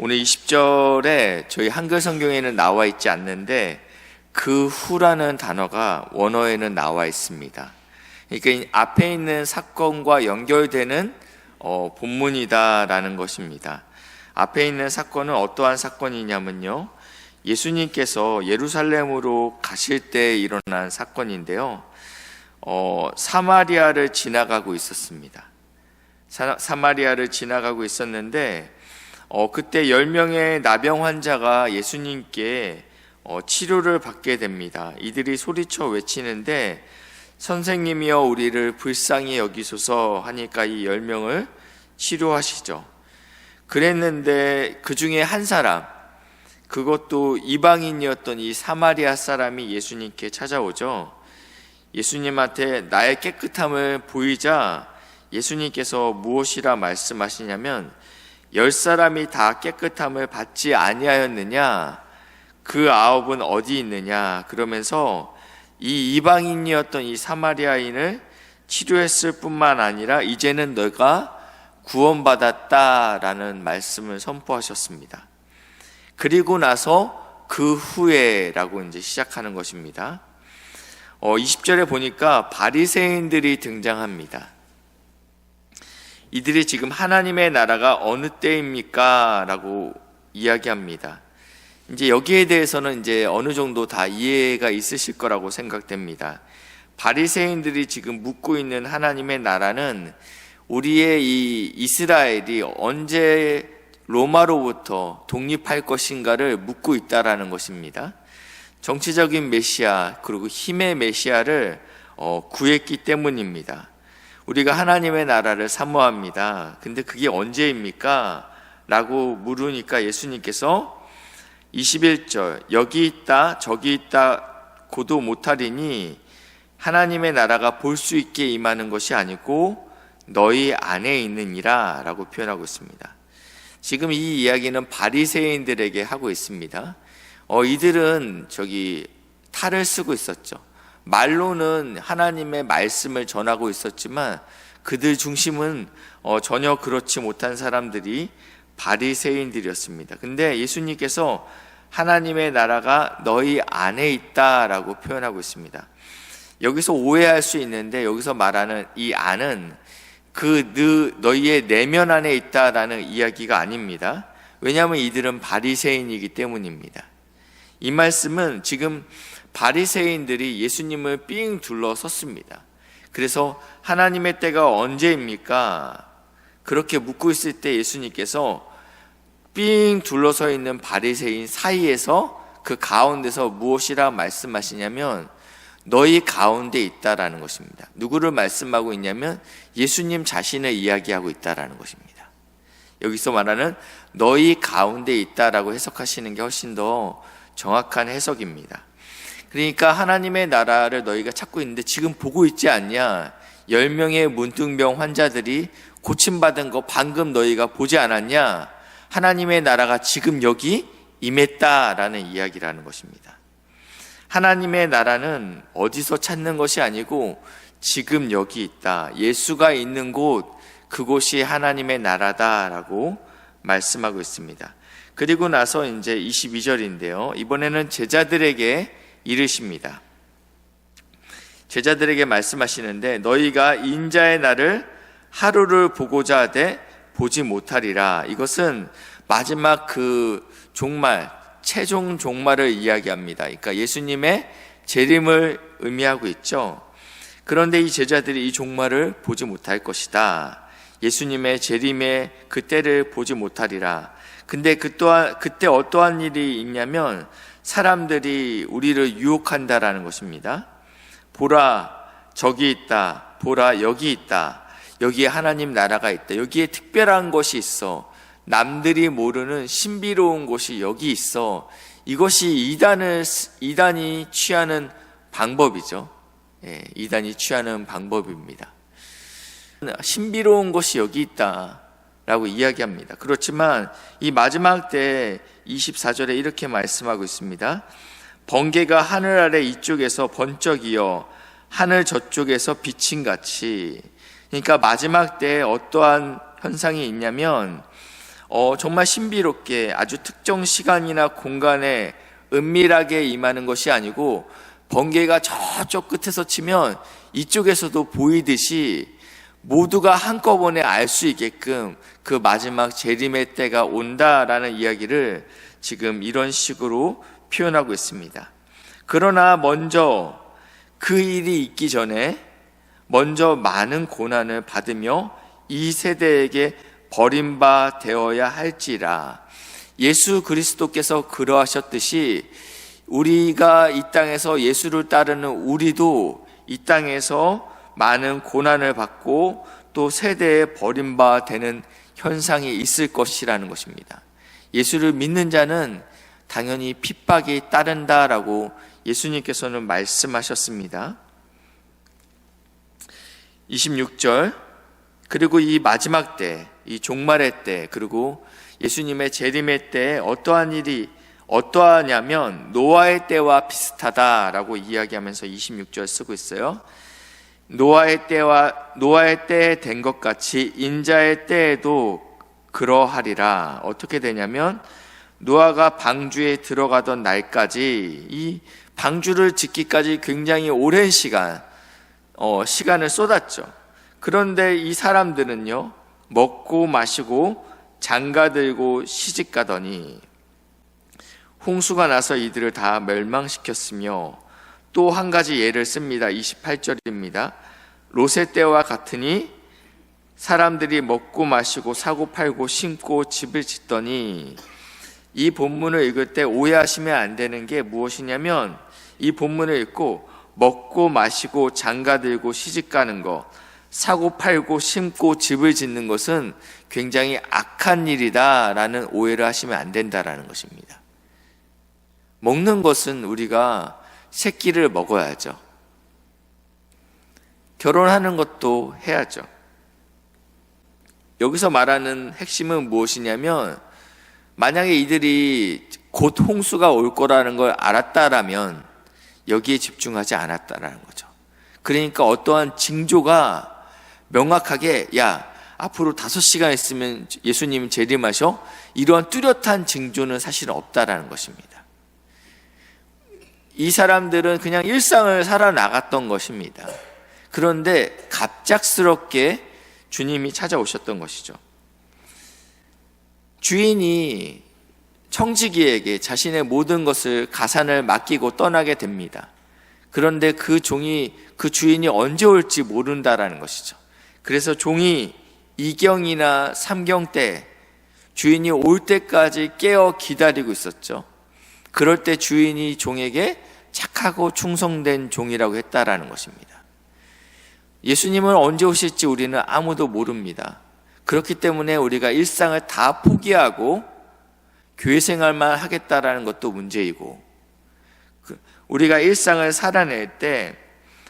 오늘 20절에 저희 한글 성경에는 나와 있지 않는데 그 후라는 단어가 원어에는 나와 있습니다. 그러니까 앞에 있는 사건과 연결되는 본문이다라는 것입니다. 앞에 있는 사건은 어떠한 사건이냐면요, 예수님께서 예루살렘으로 가실 때 일어난 사건인데요, 사마리아를 지나가고 있었습니다. 사마리아를 지나가고 있었는데 그때 10명의 나병 환자가 예수님께 치료를 받게 됩니다. 이들이 소리쳐 외치는데 선생님이여 우리를 불쌍히 여기소서 하니까 이 10명을 치료하시죠. 그랬는데 그 중에 한 사람, 그것도 이방인이었던 이 사마리아 사람이 예수님께 찾아오죠. 예수님한테 나의 깨끗함을 보이자 예수님께서 무엇이라 말씀하시냐면 10사람이 다 깨끗함을 받지 아니하였느냐? 그 9은 어디 있느냐? 그러면서 이 이방인이었던 이 사마리아인을 치료했을 뿐만 아니라 이제는 너가 구원받았다라는 말씀을 선포하셨습니다. 그리고 나서 그 후에라고 이제 시작하는 것입니다. 20절에 보니까 바리새인들이 등장합니다. 이들이 지금 하나님의 나라가 어느 때입니까? 라고 이야기합니다. 이제 여기에 대해서는 이제 어느 정도 다 이해가 있으실 거라고 생각됩니다. 바리새인들이 지금 묻고 있는 하나님의 나라는 우리의 이 이스라엘이 언제 로마로부터 독립할 것인가를 묻고 있다라는 것입니다. 정치적인 메시아 그리고 힘의 메시아를 구했기 때문입니다. 우리가 하나님의 나라를 사모합니다. 근데 그게 언제입니까? 라고 물으니까 예수님께서 21절 여기 있다 저기 있다 고도 못하리니 하나님의 나라가 볼 수 있게 임하는 것이 아니고 너희 안에 있느니라 라고 표현하고 있습니다. 지금 이 이야기는 바리새인들에게 하고 있습니다. 이들은 탈을 쓰고 있었죠. 말로는 하나님의 말씀을 전하고 있었지만 그들 중심은 전혀 그렇지 못한 사람들이 바리새인들이었습니다. 근데 예수님께서 하나님의 나라가 너희 안에 있다라고 표현하고 있습니다. 여기서 오해할 수 있는데 여기서 말하는 이 안은 너희의 내면 안에 있다라는 이야기가 아닙니다. 왜냐하면 이들은 바리새인이기 때문입니다. 이 말씀은 지금 바리새인들이 예수님을 삥 둘러섰습니다. 그래서 하나님의 때가 언제입니까? 그렇게 묻고 있을 때 예수님께서 삥 둘러서 있는 바리새인 사이에서 그 가운데서 무엇이라 말씀하시냐면 너희 가운데 있다라는 것입니다. 누구를 말씀하고 있냐면 예수님 자신을 이야기하고 있다라는 것입니다. 여기서 말하는 너희 가운데 있다라고 해석하시는 게 훨씬 더 정확한 해석입니다. 그러니까 하나님의 나라를 너희가 찾고 있는데 지금 보고 있지 않냐? 10명의 문둥병 환자들이 고침받은 거 방금 너희가 보지 않았냐? 하나님의 나라가 지금 여기 임했다라는 이야기라는 것입니다. 하나님의 나라는 어디서 찾는 것이 아니고 지금 여기 있다. 예수가 있는 곳, 그곳이 하나님의 나라다라고 말씀하고 있습니다. 그리고 나서 이제 22절인데요. 이번에는 제자들에게 이르십니다. 제자들에게 말씀하시는데 너희가 인자의 날을 하루를 보고자 하되 보지 못하리라. 이것은 마지막 그 종말, 최종 종말을 이야기합니다. 그러니까 예수님의 재림을 의미하고 있죠. 그런데 이 제자들이 이 종말을 보지 못할 것이다. 예수님의 재림의 그때를 보지 못하리라. 근데 그때 어떠한 일이 있냐면 사람들이 우리를 유혹한다라는 것입니다. 보라, 저기 있다. 보라, 여기 있다. 여기에 하나님 나라가 있다. 여기에 특별한 것이 있어. 남들이 모르는 신비로운 곳이 여기 있어. 이것이 이단이 취하는 방법이죠. 이단이 취하는 방법입니다. 신비로운 것이 여기 있다 라고 이야기합니다. 그렇지만 이 마지막 때 24절에 이렇게 말씀하고 있습니다. 번개가 하늘 아래 이쪽에서 번쩍이어 하늘 저쪽에서 비친 같이. 그러니까 마지막 때 어떠한 현상이 있냐면 정말 신비롭게 아주 특정 시간이나 공간에 은밀하게 임하는 것이 아니고 번개가 저쪽 끝에서 치면 이쪽에서도 보이듯이 모두가 한꺼번에 알 수 있게끔 그 마지막 재림의 때가 온다라는 이야기를 지금 이런 식으로 표현하고 있습니다. 그러나 먼저 그 일이 있기 전에 먼저 많은 고난을 받으며 이 세대에게 버림받아야 할지라. 예수 그리스도께서 그러하셨듯이 우리가 이 땅에서 예수를 따르는 우리도 이 땅에서 많은 고난을 받고 또 세대에 버림받는 현상이 있을 것이라는 것입니다. 예수를 믿는 자는 당연히 핍박이 따른다라고 예수님께서는 말씀하셨습니다. 26절, 그리고 이 마지막 때, 이 종말의 때, 그리고 예수님의 재림의 때 어떠한 일이 어떠하냐면 노아의 때와 비슷하다라고 이야기하면서 26절 쓰고 있어요. 노아의 때에 된 것 같이 인자의 때에도 그러하리라. 어떻게 되냐면 노아가 방주에 들어가던 날까지, 이 방주를 짓기까지 굉장히 오랜 시간을 쏟았죠. 그런데 이 사람들은요, 먹고 마시고 장가들고 시집가더니 홍수가 나서 이들을 다 멸망시켰으며, 또 한 가지 예를 씁니다. 28절입니다. 롯의 때와 같으니 사람들이 먹고 마시고 사고 팔고 심고 집을 짓더니. 이 본문을 읽을 때 오해하시면 안 되는 게 무엇이냐면, 이 본문을 읽고 먹고 마시고 장가들고 시집가는 것, 사고 팔고 심고 집을 짓는 것은 굉장히 악한 일이다라는 오해를 하시면 안 된다라는 것입니다. 먹는 것은 우리가 새끼를 먹어야죠. 결혼하는 것도 해야죠. 여기서 말하는 핵심은 무엇이냐면, 만약에 이들이 곧 홍수가 올 거라는 걸 알았다라면 여기에 집중하지 않았다라는 거죠. 그러니까 어떠한 징조가 명확하게, 야, 앞으로 5시간 있으면 예수님 재림하셔, 이러한 뚜렷한 징조는 사실 없다라는 것입니다. 이 사람들은 그냥 일상을 살아나갔던 것입니다. 그런데 갑작스럽게 주님이 찾아오셨던 것이죠. 주인이 청지기에게 자신의 모든 것을 가산을 맡기고 떠나게 됩니다. 그런데 그 주인이 언제 올지 모른다라는 것이죠. 그래서 종이 2경이나 3경 때 주인이 올 때까지 깨어 기다리고 있었죠. 그럴 때 주인이 종에게 착하고 충성된 종이라고 했다라는 것입니다. 예수님은 언제 오실지 우리는 아무도 모릅니다. 그렇기 때문에 우리가 일상을 다 포기하고 교회 생활만 하겠다라는 것도 문제이고, 우리가 일상을 살아낼 때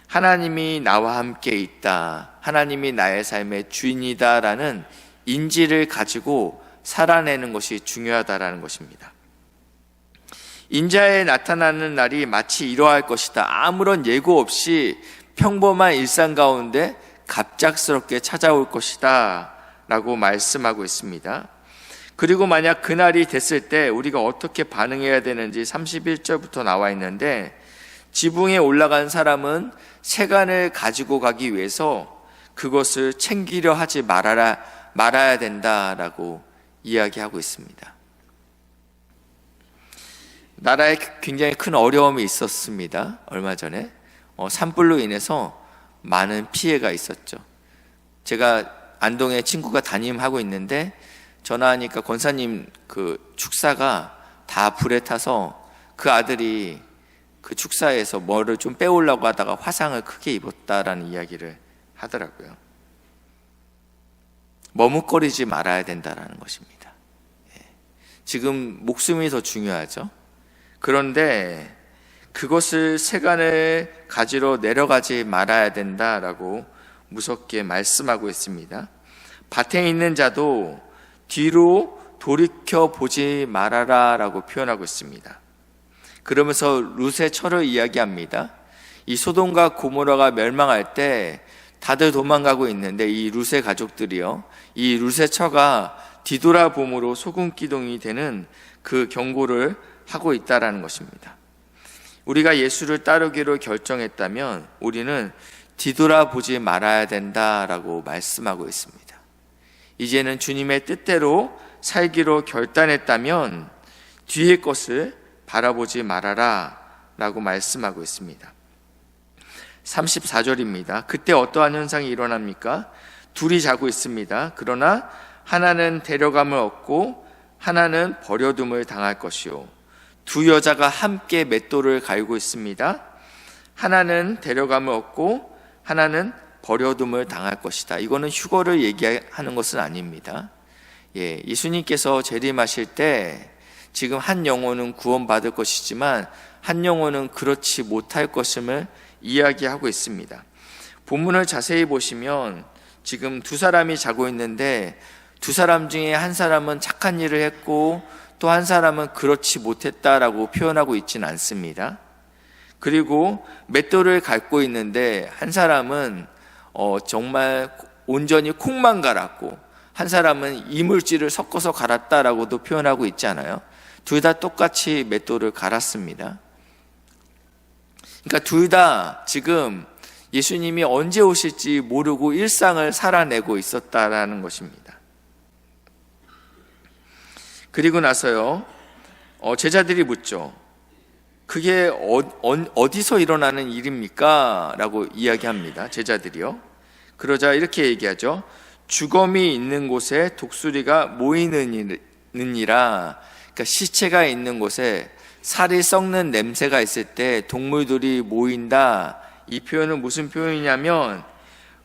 하나님이 나와 함께 있다, 하나님이 나의 삶의 주인이다라는 인지를 가지고 살아내는 것이 중요하다라는 것입니다. 인자에 나타나는 날이 마치 이러할 것이다. 아무런 예고 없이 평범한 일상 가운데 갑작스럽게 찾아올 것이다 라고 말씀하고 있습니다. 그리고 만약 그날이 됐을 때 우리가 어떻게 반응해야 되는지 31절부터 나와 있는데, 지붕에 올라간 사람은 세간을 가지고 가기 위해서 그것을 챙기려 하지 말아야 된다라고 이야기하고 있습니다. 나라에 굉장히 큰 어려움이 있었습니다. 얼마 전에 산불로 인해서 많은 피해가 있었죠. 제가 안동에 친구가 담임하고 있는데 전화하니까 권사님 그 축사가 다 불에 타서 그 아들이 그 축사에서 뭐를 좀 빼오려고 하다가 화상을 크게 입었다라는 이야기를 하더라고요. 머뭇거리지 말아야 된다라는 것입니다. 지금 목숨이 더 중요하죠. 그런데 그것을 세간을 가지러 내려가지 말아야 된다라고 무섭게 말씀하고 있습니다. 밭에 있는 자도 뒤로 돌이켜 보지 말아라 라고 표현하고 있습니다. 그러면서 룻의 처를 이야기합니다. 이 소돔과 고모라가 멸망할 때 다들 도망가고 있는데 이 룻의 가족들이요, 이 룻의 처가 뒤돌아봄으로 소금기둥이 되는 그 경고를 하고 있다라는 것입니다. 우리가 예수를 따르기로 결정했다면 우리는 뒤돌아보지 말아야 된다라고 말씀하고 있습니다. 이제는 주님의 뜻대로 살기로 결단했다면 뒤의 것을 바라보지 말아라 라고 말씀하고 있습니다. 34절입니다. 그때 어떠한 현상이 일어납니까? 둘이 자고 있습니다. 그러나 하나는 데려감을 얻고 하나는 버려둠을 당할 것이요. 두 여자가 함께 맷돌을 갈고 있습니다. 하나는 데려감을 얻고 하나는 버려둠을 당할 것이다. 이거는 휴거를 얘기하는 것은 아닙니다. 예수님께서 재림하실 때 지금 한 영혼은 구원받을 것이지만 한 영혼은 그렇지 못할 것임을 이야기하고 있습니다. 본문을 자세히 보시면 지금 두 사람이 자고 있는데 두 사람 중에 한 사람은 착한 일을 했고 또 한 사람은 그렇지 못했다라고 표현하고 있지는 않습니다. 그리고 맷돌을 갈고 있는데 한 사람은 정말 온전히 콩만 갈았고 한 사람은 이물질을 섞어서 갈았다라고도 표현하고 있지 않아요? 둘 다 똑같이 맷돌을 갈았습니다. 그러니까 둘 다 지금 예수님이 언제 오실지 모르고 일상을 살아내고 있었다라는 것입니다. 그리고 나서요, 제자들이 묻죠. 그게 어디서 일어나는 일입니까? 라고 이야기합니다. 제자들이요. 그러자 이렇게 얘기하죠. 주검이 있는 곳에 독수리가 모이느니라. 그러니까 시체가 있는 곳에 살이 썩는 냄새가 있을 때 동물들이 모인다. 이 표현은 무슨 표현이냐면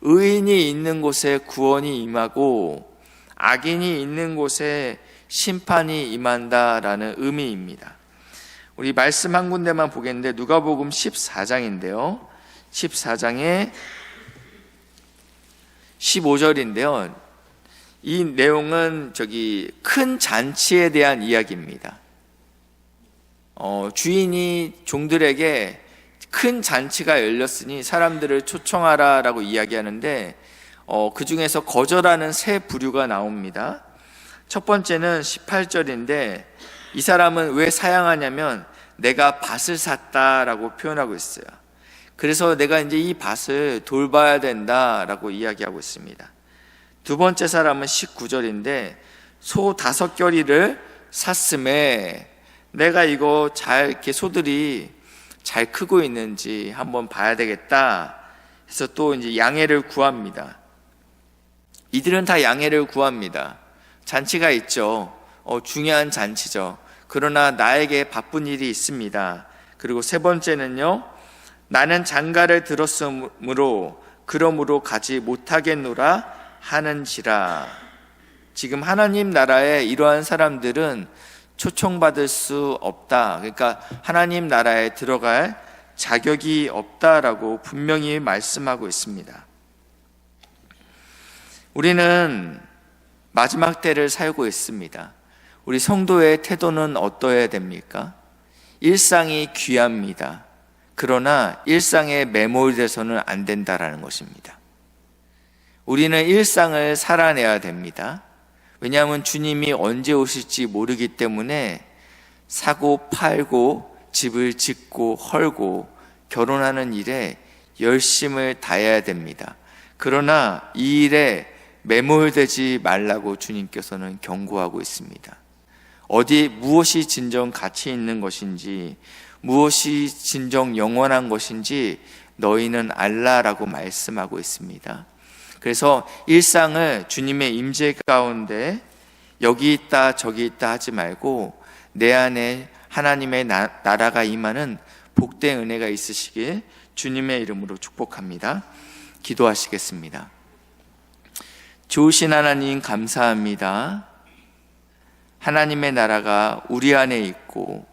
의인이 있는 곳에 구원이 임하고 악인이 있는 곳에 심판이 임한다라는 의미입니다. 우리 말씀 한 군데만 보겠는데 누가복음 14장인데요. 14장에 15절인데요. 이 내용은 큰 잔치에 대한 이야기입니다. 주인이 종들에게 큰 잔치가 열렸으니 사람들을 초청하라라고 이야기하는데 그 중에서 거절하는 세 부류가 나옵니다. 첫 번째는 18절인데 이 사람은 왜 사양하냐면 내가 밭을 샀다라고 표현하고 있어요. 그래서 내가 이제 이 밭을 돌봐야 된다라고 이야기하고 있습니다. 두 번째 사람은 19절인데 소 5겨리를 샀음에 내가 이거 이렇게 소들이 잘 크고 있는지 한번 봐야 되겠다 해서 또 이제 양해를 구합니다. 이들은 다 양해를 구합니다. 잔치가 있죠. 중요한 잔치죠. 그러나 나에게 바쁜 일이 있습니다. 그리고 세 번째는요. 나는 장가를 들었으므로 그러므로 가지 못하겠노라 하는지라. 지금 하나님 나라에 이러한 사람들은 초청받을 수 없다. 그러니까 하나님 나라에 들어갈 자격이 없다라고 분명히 말씀하고 있습니다. 우리는 마지막 때를 살고 있습니다. 우리 성도의 태도는 어떠해야 됩니까? 일상이 귀합니다. 그러나 일상에 매몰돼서는 안 된다라는 것입니다. 우리는 일상을 살아내야 됩니다. 왜냐하면 주님이 언제 오실지 모르기 때문에 사고 팔고 집을 짓고 헐고 결혼하는 일에 열심을 다해야 됩니다. 그러나 이 일에 매몰되지 말라고 주님께서는 경고하고 있습니다. 무엇이 진정 가치 있는 것인지, 무엇이 진정 영원한 것인지 너희는 알라라고 말씀하고 있습니다. 그래서 일상을 주님의 임재 가운데 여기 있다 저기 있다 하지 말고 내 안에 하나님의 나라가 임하는 복된 은혜가 있으시길 주님의 이름으로 축복합니다. 기도하시겠습니다. 좋으신 하나님 감사합니다. 하나님의 나라가 우리 안에 있고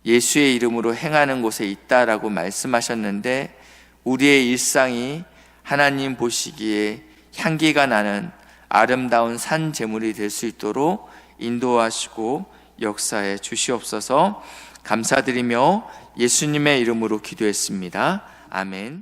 예수의 이름으로 행하는 곳에 있다라고 말씀하셨는데 우리의 일상이 하나님 보시기에 향기가 나는 아름다운 산 제물이 될 수 있도록 인도하시고 역사해 주시옵소서. 감사드리며 예수님의 이름으로 기도했습니다. 아멘.